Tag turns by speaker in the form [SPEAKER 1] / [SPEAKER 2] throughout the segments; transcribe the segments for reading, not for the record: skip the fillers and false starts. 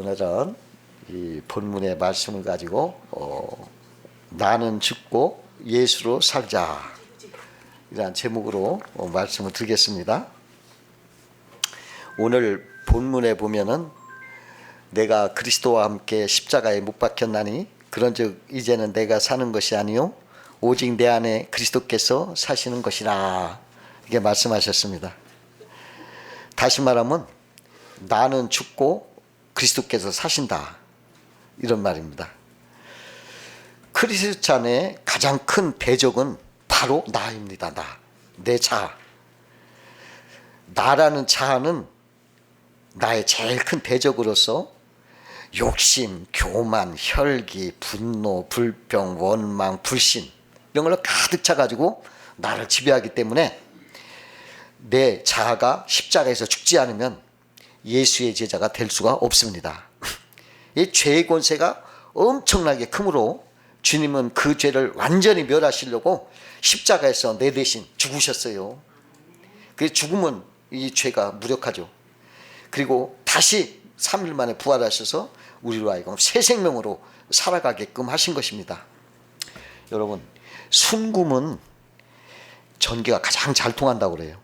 [SPEAKER 1] 오늘은 이 본문의 말씀을 가지고 나는 죽고 예수로 살자 이러한 제목으로 말씀을 드리겠습니다. 오늘 본문에 보면은 내가 그리스도와 함께 십자가에 못 박혔나니 그런즉 이제는 내가 사는 것이 아니요 오직 내 안에 그리스도께서 사시는 것이라 이렇게 말씀하셨습니다. 다시 말하면 나는 죽고 그리스도께서 사신다 이런 말입니다. 크리스찬의 가장 큰 대적은 바로 나입니다. 내 자아. 나라는 자아는 나의 제일 큰 대적으로서 욕심, 교만, 혈기, 분노, 불평, 원망, 불신 이런 걸로 가득 차가지고 나를 지배하기 때문에 내 자아가 십자가에서 죽지 않으면 예수의 제자가 될 수가 없습니다. 이 죄의 권세가 엄청나게 크므로 주님은 그 죄를 완전히 멸하시려고 십자가에서 내 대신 죽으셨어요. 그 죽음은 이 죄가 무력하죠. 그리고 다시 3일 만에 부활하셔서 우리로 하여금 새 생명으로 살아가게끔 하신 것입니다. 여러분, 순금은 전기가 가장 잘 통한다고 그래요.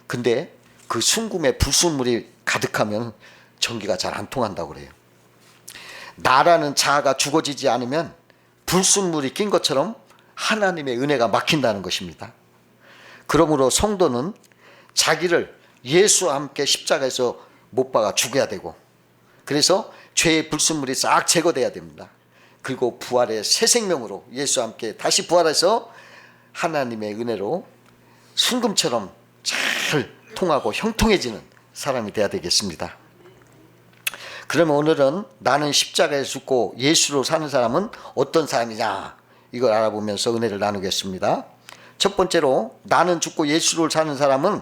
[SPEAKER 1] 근데 그 순금에 불순물이 가득하면 전기가 잘 안 통한다고 그래요. 나라는 자아가 죽어지지 않으면 불순물이 낀 것처럼 하나님의 은혜가 막힌다는 것입니다. 그러므로 성도는 자기를 예수와 함께 십자가에서 못 박아 죽여야 되고, 그래서 죄의 불순물이 싹 제거돼야 됩니다. 그리고 부활의 새 생명으로 예수와 함께 다시 부활해서 하나님의 은혜로 순금처럼 잘 통하고 형통해지는 사람이 돼야 되겠습니다. 그러면 오늘은 나는 십자가에 죽고 예수로 사는 사람은 어떤 사람이냐 이걸 알아보면서 은혜를 나누겠습니다. 첫 번째로 나는 죽고 예수로 사는 사람은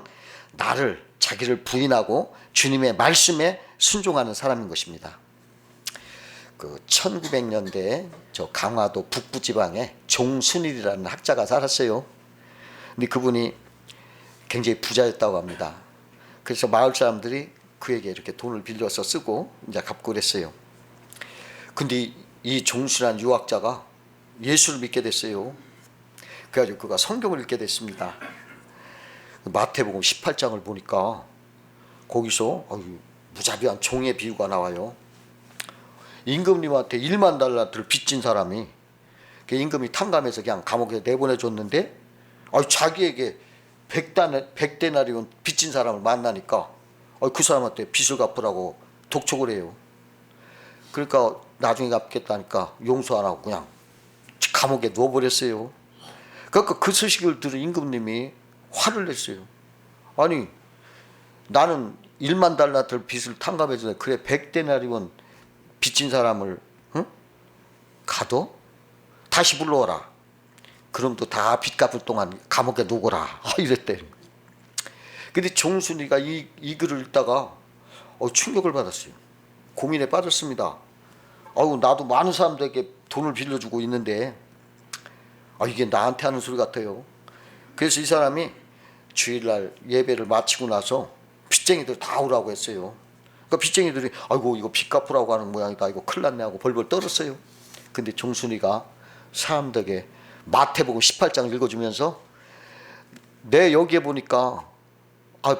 [SPEAKER 1] 자기를 부인하고 주님의 말씀에 순종하는 사람인 것입니다. 그 1900년대에 저 강화도 북부 지방에 종순일이라는 학자가 살았어요. 근데 그분이 굉장히 부자였다고 합니다. 그래서 마을 사람들이 그에게 이렇게 돈을 빌려서 쓰고 이제 갚고 그랬어요. 근데 이 종순한 유학자가 예수를 믿게 됐어요. 그래가지고 그가 성경을 읽게 됐습니다. 마태복음 18장을 보니까 거기서 무자비한 종의 비유가 나와요. 임금님한테 1만 달란트를 빚진 사람이 임금이 탕감해서 그냥 감옥에 내보내줬는데 자기에게 100데나리온 빚진 사람을 만나니까 그 사람한테 빚을 갚으라고 독촉을 해요. 그러니까 나중에 갚겠다니까 용서 안 하고 그냥 감옥에 누워버렸어요. 그러니까 그 소식을 들은 임금님이 화를 냈어요. 아니 나는 1만 달란트를 빚을 탕감해주는데 그래 100데나리온 빚진 사람을 가둬? 다시 불러오라. 그럼 또 다 빚 갚을 동안 감옥에 누구라 이랬대. 근데 종순이가 이 글을 읽다가 충격을 받았어요. 고민에 빠졌습니다. 나도 많은 사람들에게 돈을 빌려주고 있는데 이게 나한테 하는 소리 같아요. 그래서 이 사람이 주일날 예배를 마치고 나서 빚쟁이들 다 오라고 했어요. 그러니까 빚쟁이들이 이거 빚 갚으라고 하는 모양이다, 이거 큰일 났네 하고 벌벌 떨었어요. 근데 종순이가 사람들에게 마태복음 18장을 읽어주면서 내 여기에 보니까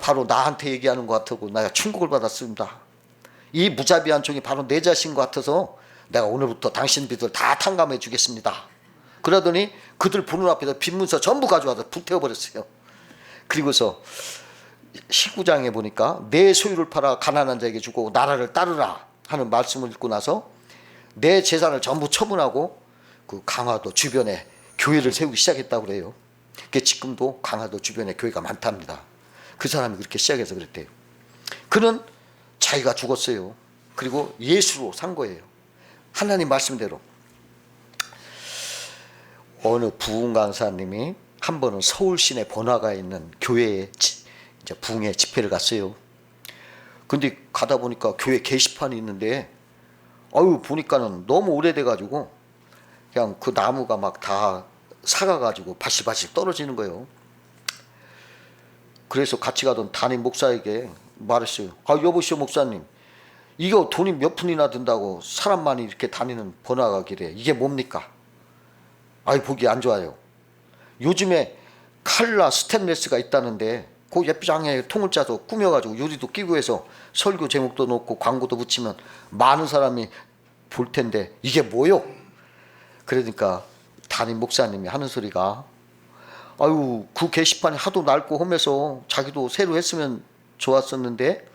[SPEAKER 1] 바로 나한테 얘기하는 것 같고 내가 충격을 받았습니다. 이 무자비한 종이 바로 내 자신 같아서 내가 오늘부터 당신 빚을 다 탕감해 주겠습니다. 그러더니 그들 보는 앞에서 빚문서 전부 가져와서 불태워버렸어요. 그리고서 19장에 보니까 내 소유를 팔아 가난한 자에게 주고 나라를 따르라 하는 말씀을 읽고 나서 내 재산을 전부 처분하고 그 강화도 주변에 교회를 세우기 시작했다고 그래요. 그게 지금도 강화도 주변에 교회가 많답니다. 그 사람이 그렇게 시작해서 그랬대요. 그는 자기가 죽었어요. 그리고 예수로 산 거예요. 하나님 말씀대로. 어느 부흥 강사님이 한 번은 서울 시내 번화가에 있는 교회에 이제 부흥회 집회를 갔어요. 근데 가다 보니까 교회 게시판이 있는데 보니까는 너무 오래돼가지고 그냥 그 나무가 막 다 사가가지고 바실바실 떨어지는 거예요. 그래서 같이 가던 담임 목사에게 말했어요. 여보시오 목사님, 이거 돈이 몇 푼이나 든다고 사람 많이 이렇게 다니는 번화가 길에 이게 뭡니까? 아이 보기 안 좋아요. 요즘에 칼라 스테인레스가 있다는데 그 예쁘장하게 통을 짜서 꾸며가지고 유리도 끼고 해서 설교 제목도 넣고 광고도 붙이면 많은 사람이 볼 텐데 이게 뭐요? 그러니까 담임 목사님이 하는 소리가 아유 그 게시판이 하도 낡고 험해서 자기도 새로 했으면 좋았었는데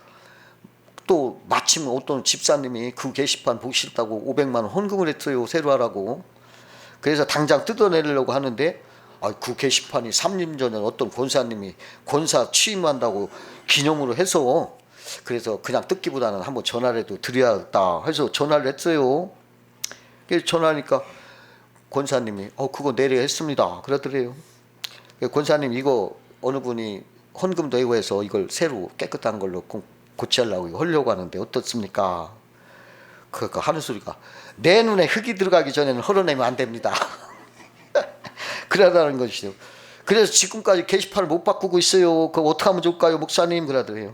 [SPEAKER 1] 또 마침 어떤 집사님이 그 게시판 보기 싫다고 500만 원 헌금을 했어요. 새로 하라고. 그래서 당장 뜯어내려고 하는데 그 게시판이 3년 전에 어떤 권사님이 권사 취임한다고 기념으로 해서 그래서 그냥 뜯기보다는 한번 전화라도 드려야겠다 해서 전화를 했어요. 그래서 전화하니까 권사님이 그거 내려 했습니다 그러더래요. 권사님 이거 어느 분이 헌금도 하고 해서 이걸 새로 깨끗한 걸로 고치려고 이거 하려고 하는데 어떻습니까? 그러니까 하는 소리가 내 눈에 흙이 들어가기 전에는 헐어내면 안 됩니다. 그러다는 것이죠. 그래서 지금까지 게시판을 못 바꾸고 있어요. 그거 어떻게 하면 좋을까요 목사님? 그러더래요.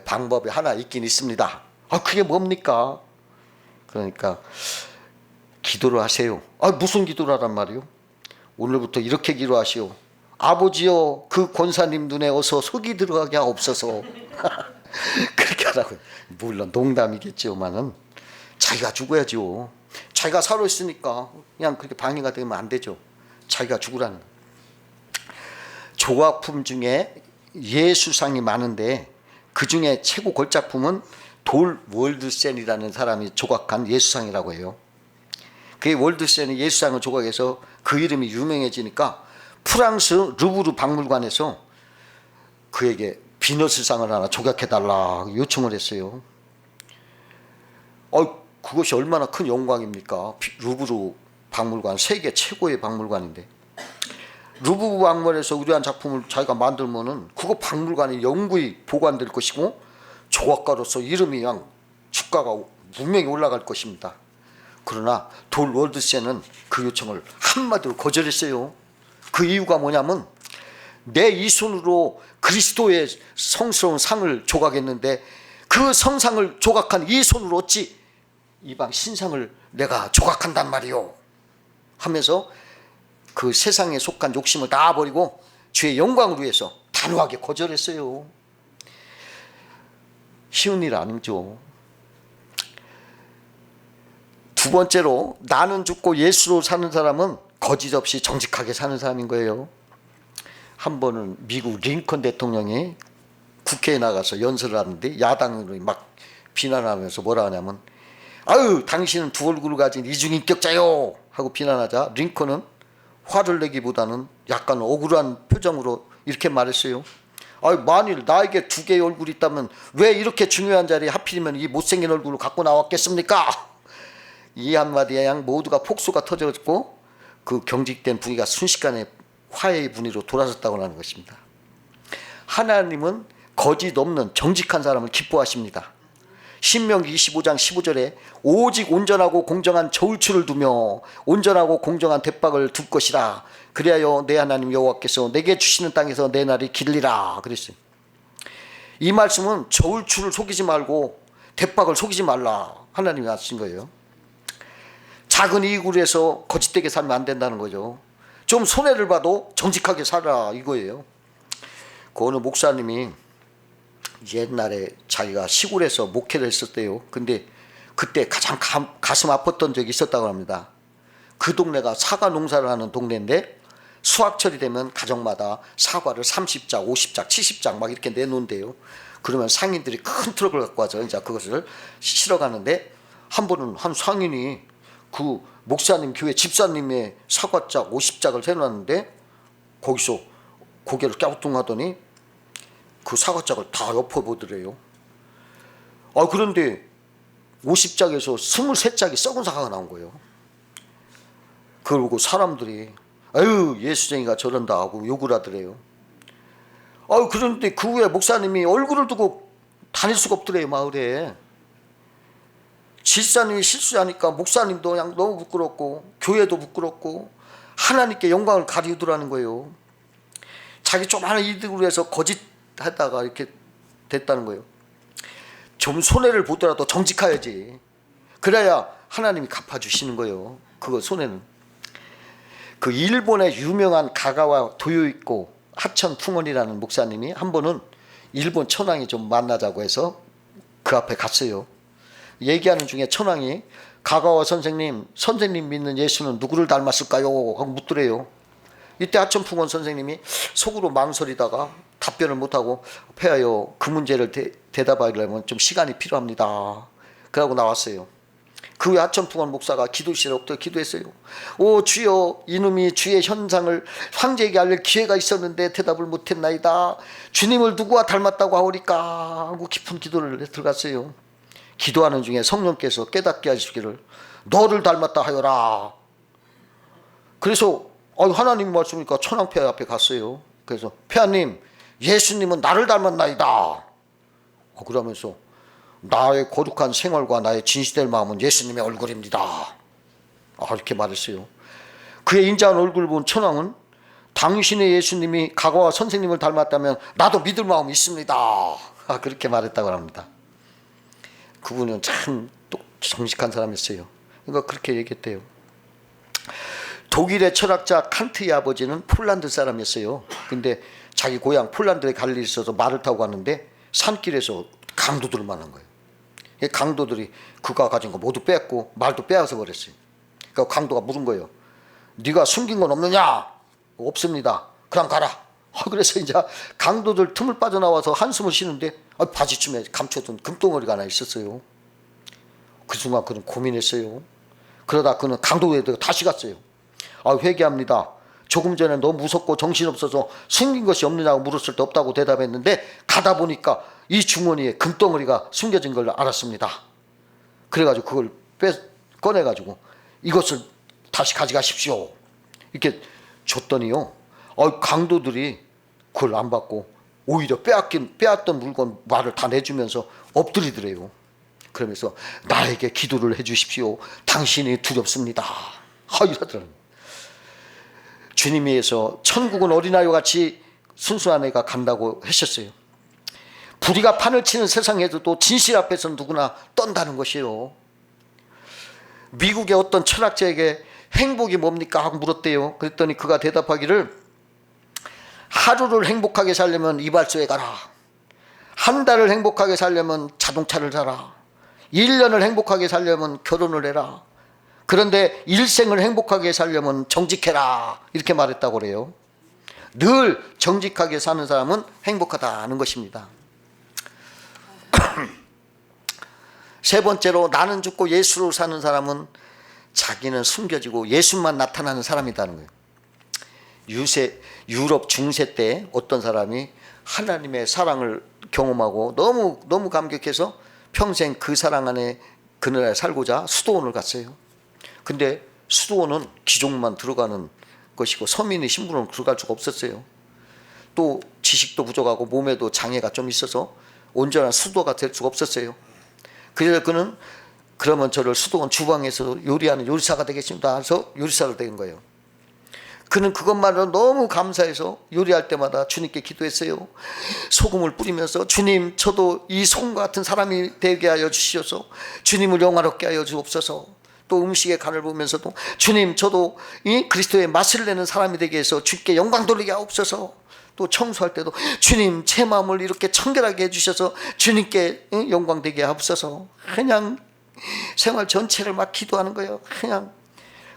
[SPEAKER 1] 방법이 하나 있긴 있습니다. 그게 뭡니까? 그러니까 기도를 하세요. 무슨 기도를 하란 말이요? 오늘부터 이렇게 기도하시오. 아버지여 그 권사님 눈에 어서 흙이 들어가게 하옵소서. 그렇게 하라고요. 물론 농담이겠지만은 자기가 죽어야죠. 자기가 살아있으니까 그냥 그렇게 방해가 되면 안 되죠. 자기가 죽으라는. 조각품 중에 예수상이 많은데 그 중에 최고 걸작품은 돌 월드센이라는 사람이 조각한 예수상이라고 해요. 그 월드센이 예수상을 조각해서 그 이름이 유명해지니까 프랑스 루브르 박물관에서 그에게 비너스상을 하나 조각해달라 요청을 했어요. 그것이 얼마나 큰 영광입니까? 루브르 박물관, 세계 최고의 박물관인데 루브르 박물관에서 의뢰한 작품을 자기가 만들면은 그거 박물관에 영구히 보관될 것이고 조각가로서 이름이 그냥 주가가 분명히 올라갈 것입니다. 그러나 돌 월드센은 그 요청을 한마디로 거절했어요. 그 이유가 뭐냐면 내 이 손으로 그리스도의 성스러운 상을 조각했는데 그 성상을 조각한 이 손으로 어찌 이방 신상을 내가 조각한단 말이오 하면서 그 세상에 속한 욕심을 다 버리고 주의 영광을 위해서 단호하게 거절했어요. 쉬운 일 아니죠. 두 번째로 나는 죽고 예수로 사는 사람은 거짓 없이 정직하게 사는 사람인 거예요. 한 번은 미국 링컨 대통령이 국회에 나가서 연설을 하는데 야당으로 막 비난하면서 뭐라 하냐면 당신은 두 얼굴을 가진 이중인격자요 하고 비난하자 링컨은 화를 내기보다는 약간 억울한 표정으로 이렇게 말했어요. 만일 나에게 두 개의 얼굴이 있다면 왜 이렇게 중요한 자리에 하필이면 이 못생긴 얼굴을 갖고 나왔겠습니까? 이 한마디에 양 모두가 폭소가 터졌고 그 경직된 분위기가 순식간에 화해의 분위기로 돌아섰다고 하는 것입니다. 하나님은 거짓 없는 정직한 사람을 기뻐하십니다. 신명기 25장 15절에 오직 온전하고 공정한 저울추를 두며 온전하고 공정한 대박을 둘 것이라. 그리하여 내 하나님 여호와께서 내게 주시는 땅에서 내 날이 길리라 그랬어요. 이 말씀은 저울추를 속이지 말고 대박을 속이지 말라 하나님이 하신 거예요. 작은 이익을 위해서 거짓되게 살면 안 된다는 거죠. 좀 손해를 봐도 정직하게 살아 이거예요. 그 어느 목사님이 옛날에 자기가 시골에서 목회를 했었대요. 근데 그때 가장 가슴 아팠던 적이 있었다고 합니다. 그 동네가 사과 농사를 하는 동네인데 수확철이 되면 가정마다 사과를 30장, 50장, 70장 막 이렇게 내놓는데요. 그러면 상인들이 큰 트럭을 갖고 와서 이제 그것을 실어 가는데 한 번은 한 상인이 그 목사님 교회 집사님의 사과짝 50짝을 세놨는데 거기서 고개를 갸우뚱하더니 그 사과짝을 다 엎어보더래요. 그런데 50짝에서 23짝이 썩은 사과가 나온 거예요. 그러고 사람들이 예수쟁이가 저런다 하고 욕을 하더래요. 그런데 그 후에 목사님이 얼굴을 두고 다닐 수가 없더래요. 마을에 집사님이 실수하니까 목사님도 그냥 너무 부끄럽고 교회도 부끄럽고 하나님께 영광을 가리우더라는 거예요. 자기 조그마한 이득을 위해서 거짓하다가 이렇게 됐다는 거예요. 좀 손해를 보더라도 정직해야지. 그래야 하나님이 갚아주시는 거예요. 그거 손해는. 그 일본의 유명한 가가와 도요있고 하천 풍원이라는 목사님이 한 번은 일본 천황이 좀 만나자고 해서 그 앞에 갔어요. 얘기하는 중에 천황이 가가와 선생님 믿는 예수는 누구를 닮았을까요? 하고 묻더래요. 이때 하천풍원 선생님이 속으로 망설이다가 답변을 못하고 폐하여 그 문제를 대답하려면 좀 시간이 필요합니다. 그러고 나왔어요. 그 후에 하천풍원 목사가 기도실에 엎드려 기도했어요. 오 주여, 이놈이 주의 현상을 황제에게 알릴 기회가 있었는데 대답을 못했나이다. 주님을 누구와 닮았다고 하오리까 하고 깊은 기도를 들어갔어요. 기도하는 중에 성령께서 깨닫게 하시기를 너를 닮았다 하여라. 그래서 하나님 말씀이니까 천황폐하 앞에 갔어요. 그래서 폐하님, 예수님은 나를 닮았나이다. 그러면서 나의 거룩한 생활과 나의 진실될 마음은 예수님의 얼굴입니다. 이렇게 말했어요. 그의 인자한 얼굴을 본 천황은 당신의 예수님이 가가와 선생님을 닮았다면 나도 믿을 마음이 있습니다. 그렇게 말했다고 합니다. 그분은 참 정직한 사람이었어요. 그러니까 그렇게 얘기했대요. 독일의 철학자 칸트의 아버지는 폴란드 사람이었어요. 근데 자기 고향 폴란드에 갈 일이 있어서 말을 타고 갔는데 산길에서 강도들을 만난 거예요. 강도들이 그가 가진 거 모두 뺐고 말도 빼앗아 버렸어요. 그러니까 강도가 물은 거예요. 네가 숨긴 건 없느냐? 없습니다. 그럼 가라. 그래서 이제 강도들 틈을 빠져나와서 한숨을 쉬는데 바지춤에 감춰둔 금덩어리가 하나 있었어요. 그 순간 그는 고민했어요. 그러다 그는 강도에 다시 갔어요. 회개합니다. 조금 전에 너무 무섭고 정신없어서 숨긴 것이 없느냐고 물었을 때 없다고 대답했는데 가다 보니까 이 주머니에 금덩어리가 숨겨진 걸 알았습니다. 그래가지고 그걸 꺼내가지고 이것을 다시 가져가십시오. 이렇게 줬더니요. 강도들이 그걸 안 받고 오히려 빼앗던 물건 말을 다 내주면서 엎드리더래요. 그러면서 나에게 기도를 해주십시오. 당신이 두렵습니다. 이러더라고요. 주님이 위해서 천국은 어린아이와 같이 순수한 애가 간다고 하셨어요. 불의가 판을 치는 세상에서도 진실 앞에서는 누구나 떤다는 것이에요. 미국의 어떤 철학자에게 행복이 뭡니까? 하고 물었대요. 그랬더니 그가 대답하기를 하루를 행복하게 살려면 이발소에 가라. 한 달을 행복하게 살려면 자동차를 사라. 1년을 행복하게 살려면 결혼을 해라. 그런데 일생을 행복하게 살려면 정직해라. 이렇게 말했다고 그래요. 늘 정직하게 사는 사람은 행복하다는 것입니다. 세 번째로 나는 죽고 예수로 사는 사람은 자기는 숨겨지고 예수만 나타나는 사람이라는 거예요. 유럽 중세 때 어떤 사람이 하나님의 사랑을 경험하고 너무 감격해서 평생 그 사랑 안에 그나라에 살고자 수도원을 갔어요. 근데 수도원은 귀족만 들어가는 것이고 서민의 신분은 들어갈 수가 없었어요. 또 지식도 부족하고 몸에도 장애가 좀 있어서 온전한 수도가 될 수가 없었어요. 그래서 그는 그러면 저를 수도원 주방에서 요리하는 요리사가 되겠습니다 해서 요리사가 된 거예요. 그는 그것만으로 너무 감사해서 요리할 때마다 주님께 기도했어요. 소금을 뿌리면서 주님, 저도 이 소금 같은 사람이 되게 하여 주시옵소서. 주님을 영화롭게 하여 주옵소서. 또 음식의 간을 보면서도 주님, 저도 이 그리스도의 맛을 내는 사람이 되게 해서 주께 영광 돌리게 하옵소서. 또 청소할 때도 주님, 제 마음을 이렇게 청결하게 해주셔서 주님께 영광 되게 하옵소서. 그냥 생활 전체를 막 기도하는 거예요. 그냥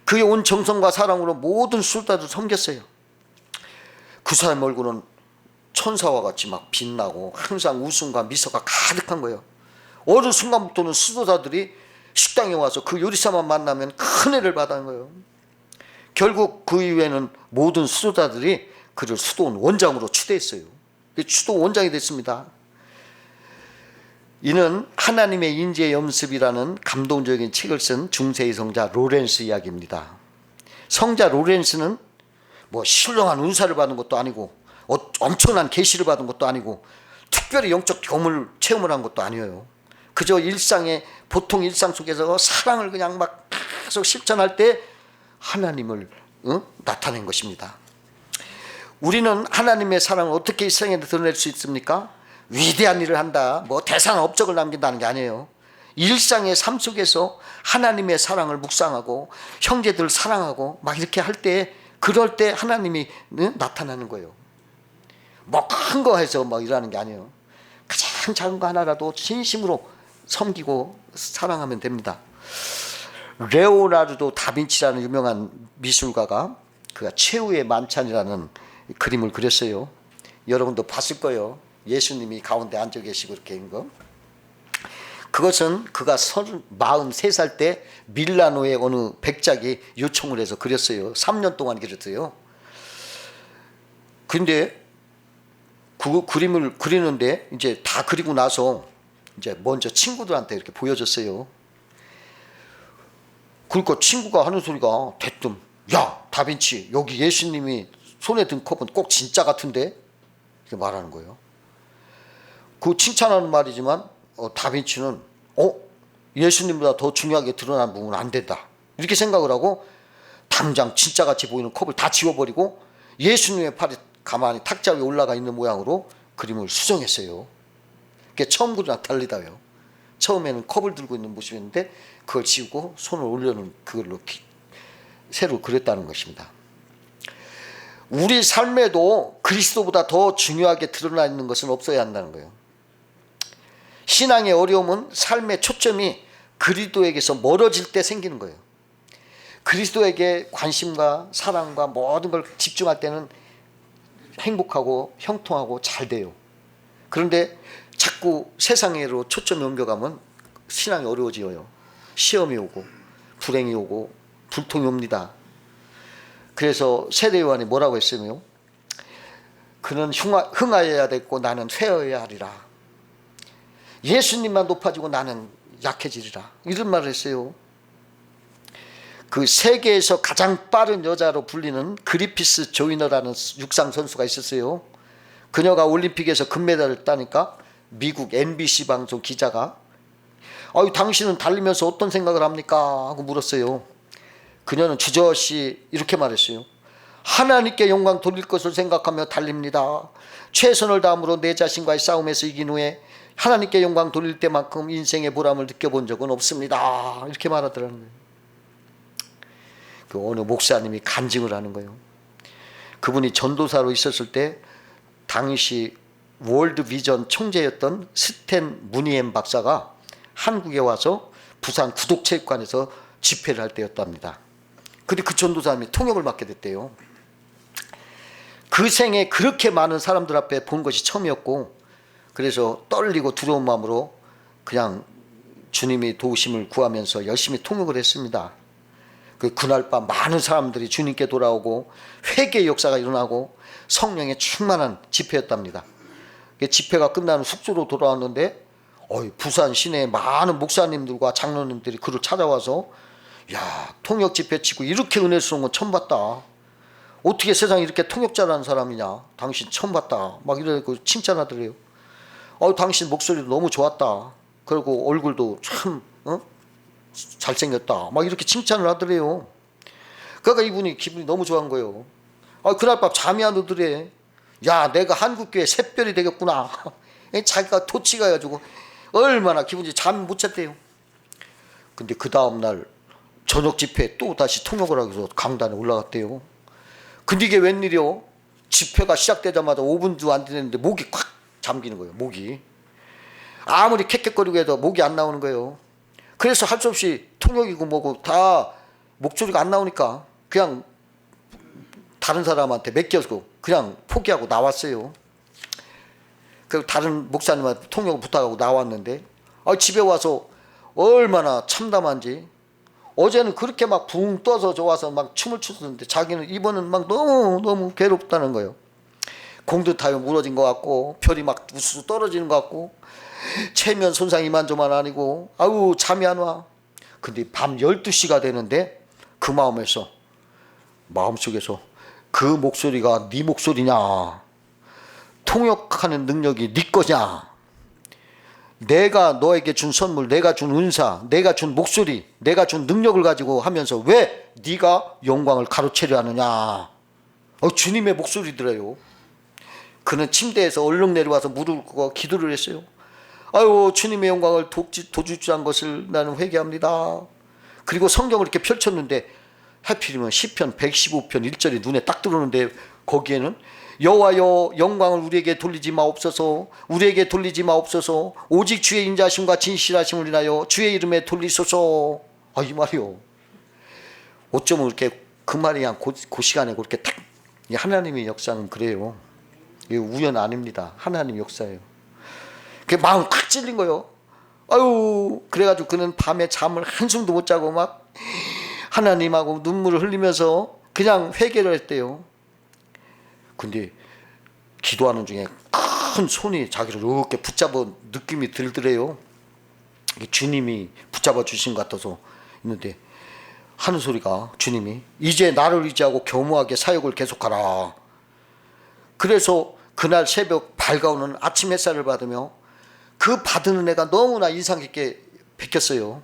[SPEAKER 1] 그의 온 정성과 사랑으로 모든 수다를 섬겼어요. 그 사람 얼굴은 천사와 같이 막 빛나고 항상 웃음과 미소가 가득한 거예요. 어느 순간부터는 수도사들이 식당에 와서 그 요리사만 만나면 큰 애를 받는 거예요. 결국 그 이후에는 모든 수도사들이 그를 수도원 원장으로 추대했어요. 수도 원장이 됐습니다. 이는 하나님의 인재 염습이라는 감동적인 책을 쓴 중세의 성자 로렌스 이야기입니다. 성자 로렌스는 뭐 신령한 은사를 받은 것도 아니고 엄청난 계시를 받은 것도 아니고 특별히 영적 경험을 체험을 한 것도 아니에요. 그저 보통 일상 속에서 사랑을 그냥 막 계속 실천할 때 하나님을 나타낸 것입니다. 우리는 하나님의 사랑을 어떻게 이 세상에 드러낼 수 있습니까? 위대한 일을 한다, 뭐 대단한 업적을 남긴다는 게 아니에요. 일상의 삶 속에서 하나님의 사랑을 묵상하고 형제들 사랑하고 막 이렇게 할 때, 그럴 때 하나님이 나타나는 거예요. 뭐 큰 거 해서 뭐 일하는 게 아니에요. 가장 작은 거 하나라도 진심으로 섬기고 사랑하면 됩니다. 레오나르도 다빈치라는 유명한 미술가가 그가 최후의 만찬이라는 그림을 그렸어요. 여러분도 봤을 거예요. 예수님이 가운데 앉아 계시고 이렇게 있는 거. 그것은 그가 43살 때 밀라노의 어느 백작이 요청을 해서 그렸어요. 3년 동안 그렸어요. 근데 그 그림을 그리는데 이제 다 그리고 나서 이제 먼저 친구들한테 이렇게 보여줬어요. 그러니까 친구가 하는 소리가 대뜸, 야, 다빈치, 여기 예수님이 손에 든 컵은 꼭 진짜 같은데? 이렇게 말하는 거예요. 그 칭찬하는 말이지만 다빈치는 예수님보다 더 중요하게 드러난 부분은 안 된다, 이렇게 생각을 하고 당장 진짜같이 보이는 컵을 다 지워버리고 예수님의 팔이 가만히 탁자 위에 올라가 있는 모양으로 그림을 수정했어요. 그게 처음 그리나 달리다요. 처음에는 컵을 들고 있는 모습이었는데 그걸 지우고 손을 올려놓은 그걸로 새로 그렸다는 것입니다. 우리 삶에도 그리스도보다 더 중요하게 드러나 있는 것은 없어야 한다는 거예요. 신앙의 어려움은 삶의 초점이 그리스도에게서 멀어질 때 생기는 거예요. 그리스도에게 관심과 사랑과 모든 걸 집중할 때는 행복하고 형통하고 잘 돼요. 그런데 자꾸 세상으로 초점이 옮겨가면 신앙이 어려워져요. 시험이 오고 불행이 오고 불통이 옵니다. 그래서 세례 요한이 뭐라고 했으며, 그는 흥하여야 됐고 나는 쇠하여야 하리라. 예수님만 높아지고 나는 약해지리라, 이런 말을 했어요. 그 세계에서 가장 빠른 여자로 불리는 그리피스 조이너라는 육상 선수가 있었어요. 그녀가 올림픽에서 금메달을 따니까 미국 MBC 방송 기자가 당신은 달리면서 어떤 생각을 합니까? 하고 물었어요. 그녀는 주저없이 이렇게 말했어요. 하나님께 영광 돌릴 것을 생각하며 달립니다. 최선을 다함으로 내 자신과의 싸움에서 이긴 후에 하나님께 영광 돌릴 때만큼 인생의 보람을 느껴본 적은 없습니다, 이렇게 말하더라는 거예요. 그 어느 목사님이 간증을 하는 거예요. 그분이 전도사로 있었을 때 당시 월드 비전 총재였던 스탠 무니엠 박사가 한국에 와서 부산 구독체육관에서 집회를 할 때였답니다. 근데 그 전도사님이 통역을 맡게 됐대요. 그 생에 그렇게 많은 사람들 앞에 본 것이 처음이었고, 그래서 떨리고 두려운 마음으로 그냥 주님이 도우심을 구하면서 열심히 통역을 했습니다. 그날 밤 많은 사람들이 주님께 돌아오고 회개의 역사가 일어나고 성령의 충만한 집회였답니다. 집회가 끝나는 숙소로 돌아왔는데 부산 시내에 많은 목사님들과 장로님들이 그를 찾아와서, 야, 통역 집회 치고 이렇게 은혜스러운 건 처음 봤다. 어떻게 세상에 이렇게 통역 잘하는 사람이냐. 당신 처음 봤다. 막 이러고 칭찬하더래요. 당신 목소리도 너무 좋았다. 그리고 얼굴도 참 잘생겼다. 막 이렇게 칭찬을 하더래요. 그러니까 이분이 기분이 너무 좋은 거예요. 그날 밤 잠이 안 오더래. 야, 내가 한국교회 샛별이 되겠구나. 자기가 도취가가지고 얼마나 기분이 잠 못 잤대요. 근데 그 다음날 저녁 집회에 또 다시 통역을 하기 위해서 강단에 올라갔대요. 근데 이게 웬일이요? 집회가 시작되자마자 5분도 안 되는데 목이 콱 잠기는 거예요. 목이 아무리 캑캑거리고 해도 목이 안 나오는 거예요. 그래서 할 수 없이 통역이고 뭐고 다 목소리가 안 나오니까 그냥 다른 사람한테 맡겨서 그냥 포기하고 나왔어요. 그 다른 목사님한테 통역을 부탁하고 나왔는데 집에 와서 얼마나 참담한지, 어제는 그렇게 막 붕 떠서 좋아서 막 춤을 췄는데 자기는 이번은 막 너무 괴롭다는 거예요. 공든타요 무너진 것 같고 별이 막 우수수 떨어지는 것 같고 체면 손상 이만저만 아니고 아우 잠이 안 와. 근데 밤 12시가 되는데 그 마음속에서 그 목소리가 네 목소리냐, 통역하는 능력이 네 거냐, 내가 너에게 준 선물, 내가 준 은사, 내가 준 목소리, 내가 준 능력을 가지고 하면서 왜 네가 영광을 가로채려 하느냐. 주님의 목소리더래요. 그는 침대에서 얼른 내려와서 무릎을 꿇고 기도를 했어요. 아유, 주님의 영광을 도주주한 것을 나는 회개합니다. 그리고 성경을 이렇게 펼쳤는데 하필이면 시편 115편 1절이 눈에 딱 들어오는데 거기에는 여호와여 영광을 우리에게 돌리지 마옵소서, 우리에게 돌리지 마옵소서, 오직 주의 인자하심과 진실하심을 인하여 주의 이름에 돌리소서. 이 말이요. 어쩌면 이렇게 그 말이 그냥 그 시간에 그렇게 딱, 하나님의 역사는 그래요. 이게 우연 아닙니다. 하나님 역사예요. 그 마음 탁 찔린 거예요. 아유, 그래가지고 그는 밤에 잠을 한숨도 못 자고 막 하나님하고 눈물을 흘리면서 그냥 회개를 했대요. 근데 기도하는 중에 큰 손이 자기를 이렇게 붙잡은 느낌이 들더래요. 주님이 붙잡아 주신 것 같아서 있는데 하는 소리가, 주님이 이제 나를 의지하고 겸허하게 사역을 계속하라. 그래서 그날 새벽 밝아오는 아침 햇살을 받으며 그 받은 은혜가 너무나 인상 깊게 베꼈어요.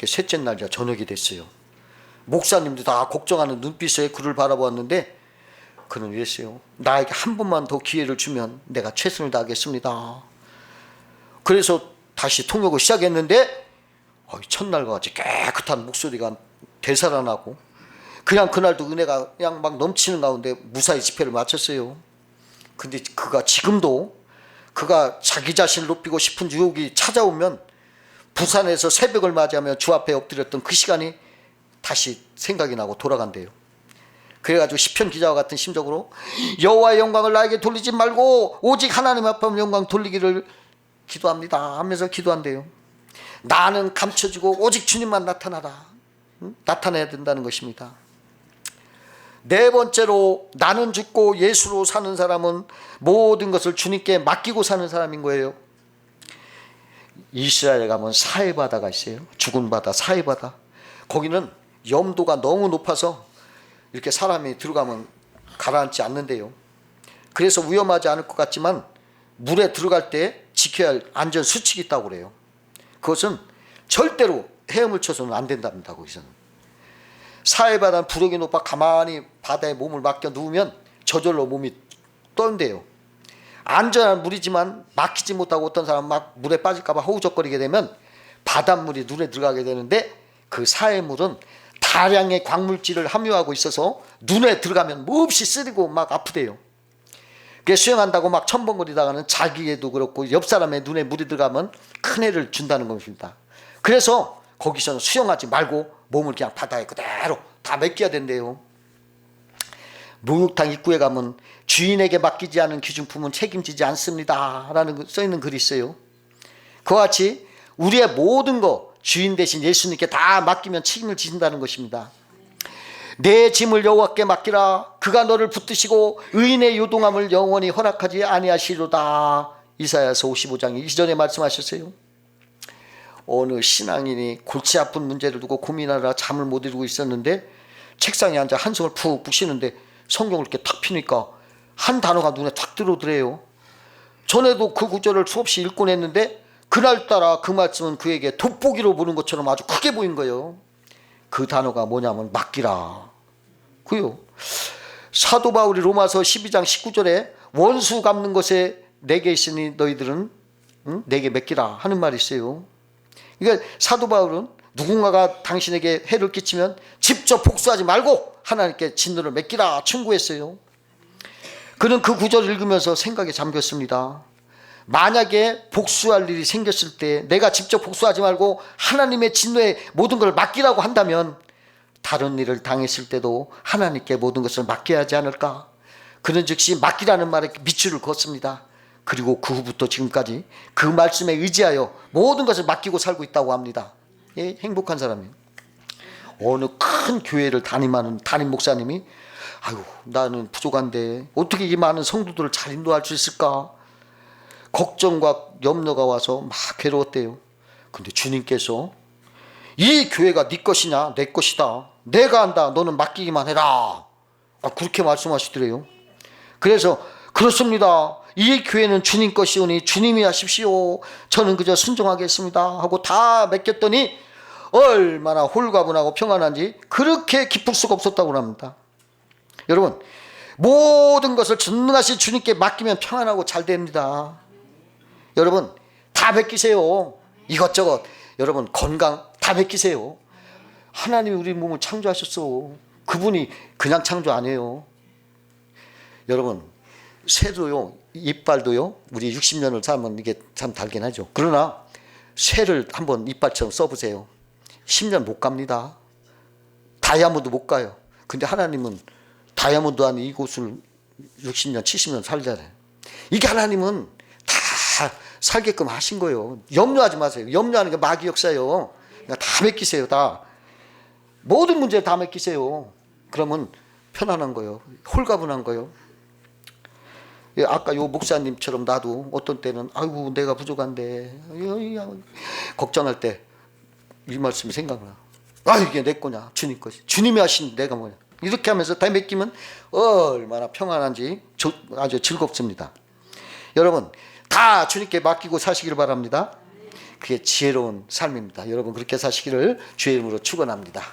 [SPEAKER 1] 셋째 날이자 저녁이 됐어요. 목사님도 다 걱정하는 눈빛에 그를 바라보았는데 그는 이랬어요. 나에게 한 번만 더 기회를 주면 내가 최선을 다하겠습니다. 그래서 다시 통역을 시작했는데 첫날과 같이 깨끗한 목소리가 되살아나고 그냥 그날도 은혜가 그냥 막 넘치는 가운데 무사히 집회를 마쳤어요. 근데 그가 지금도 그가 자기 자신을 높이고 싶은 유혹이 찾아오면 부산에서 새벽을 맞이하며 주 앞에 엎드렸던 그 시간이 다시 생각이 나고 돌아간대요. 그래가지고 시편 기자와 같은 심정으로 여호와의 영광을 나에게 돌리지 말고 오직 하나님 앞에만 영광 돌리기를 기도합니다 하면서 기도한대요. 나는 감춰지고 오직 주님만 나타나라. 나타내야 된다는 것입니다. 네 번째로, 나는 죽고 예수로 사는 사람은 모든 것을 주님께 맡기고 사는 사람인 거예요. 이스라엘에 가면 사해바다가 있어요. 죽은 바다, 사해바다. 거기는 염도가 너무 높아서 이렇게 사람이 들어가면 가라앉지 않는데요. 그래서 위험하지 않을 것 같지만 물에 들어갈 때 지켜야 할 안전 수칙이 있다고 그래요. 그것은 절대로 헤엄을 쳐서는 안 된답니다. 거기서는 사해바다는 부력이 높아 가만히 바다에 몸을 맡겨 누우면 저절로 몸이 떤대요. 안전한 물이지만 막히지 못하고 어떤 사람은 막 물에 빠질까 봐 허우적거리게 되면 바닷물이 눈에 들어가게 되는데 그 사해물은 다량의 광물질을 함유하고 있어서 눈에 들어가면 몹시 쓰리고 막 아프대요. 그래서 수영한다고 막 첨벙거리다가는 자기에도 그렇고 옆 사람의 눈에 물이 들어가면 큰 해를 준다는 것입니다. 그래서 거기서는 수영하지 말고 몸을 그냥 바다에 그대로 다 맡겨야 된대요. 목욕탕 입구에 가면 주인에게 맡기지 않은 귀중품은 책임지지 않습니다 라는 써있는 글이 있어요. 그와 같이 우리의 모든 거 주인 대신 예수님께 다 맡기면 책임을 지신다는 것입니다. 내 짐을 여호와께 맡기라. 그가 너를 붙드시고 의인의 요동함을 영원히 허락하지 아니하시로다. 이사야서 55장 이전에 말씀하셨어요. 어느 신앙인이 골치 아픈 문제를 두고 고민하느라 잠을 못 이루고 있었는데 책상에 앉아 한숨을 푹푹 쉬는데 성경을 이렇게 탁 피니까 한 단어가 눈에 탁 들어오더래요. 전에도 그 구절을 수없이 읽곤 했는데 그날따라 그 말씀은 그에게 돋보기로 보는 것처럼 아주 크게 보인 거예요. 그 단어가 뭐냐면 맡기라. 그요. 사도 바울이 로마서 12장 19절에 원수 갚는 것에 내게 있으니 너희들은 내게 맡기라 하는 말이 있어요. 그러니까 사도 바울은 누군가가 당신에게 해를 끼치면 직접 복수하지 말고 하나님께 진노를 맡기라 충고했어요. 그는 그 구절을 읽으면서 생각에 잠겼습니다. 만약에 복수할 일이 생겼을 때 내가 직접 복수하지 말고 하나님의 진노에 모든 걸 맡기라고 한다면 다른 일을 당했을 때도 하나님께 모든 것을 맡겨야 하지 않을까. 그는 즉시 맡기라는 말에 밑줄을 그었습니다. 그리고 그 후부터 지금까지 그 말씀에 의지하여 모든 것을 맡기고 살고 있다고 합니다. 예, 행복한 사람이에요. 어느 큰 교회를 담임하는 담임 목사님이 아유 나는 부족한데 어떻게 이 많은 성도들을 잘 인도할 수 있을까 걱정과 염려가 와서 막 괴로웠대요. 근데 주님께서 이 교회가 네 것이냐 내 것이다 내가 한다 너는 맡기기만 해라 그렇게 말씀하시더래요. 그래서 그렇습니다. 이 교회는 주님 것이오니 주님이 하십시오. 저는 그저 순종하겠습니다 하고 다 맡겼더니 얼마나 홀가분하고 평안한지 그렇게 기쁠 수가 없었다고 합니다. 여러분 모든 것을 전능하신 주님께 맡기면 평안하고 잘 됩니다. 여러분 다 맡기세요. 이것저것 여러분 건강 다 맡기세요. 하나님이 우리 몸을 창조하셨어. 그분이 그냥 창조 안 해요. 여러분 새도요 이빨도요 우리 60년을 살면 이게 참 달긴 하죠. 그러나 쇠를 한번 이빨처럼 써보세요. 10년 못 갑니다. 다이아몬드 못 가요. 근데 하나님은 다이아몬드 안에 이곳을 60년 70년 살잖아요. 이게 하나님은 다 살게끔 하신 거예요. 염려하지 마세요. 염려하는 게 마귀 역사예요. 그러니까 다 맡기세요. 다 모든 문제를 다 맡기세요. 그러면 편안한 거예요. 홀가분한 거예요. 아까 요 목사님처럼 나도 어떤 때는 아이고 내가 부족한데 걱정할 때 이 말씀이 생각나. 아 이게 내 거냐 주님 것이 주님이 하신 내가 뭐냐 이렇게 하면서 다 맡기면 얼마나 평안한지 아주 즐겁습니다. 여러분 다 주님께 맡기고 사시기를 바랍니다. 그게 지혜로운 삶입니다. 여러분 그렇게 사시기를 주의 이름으로 축원합니다.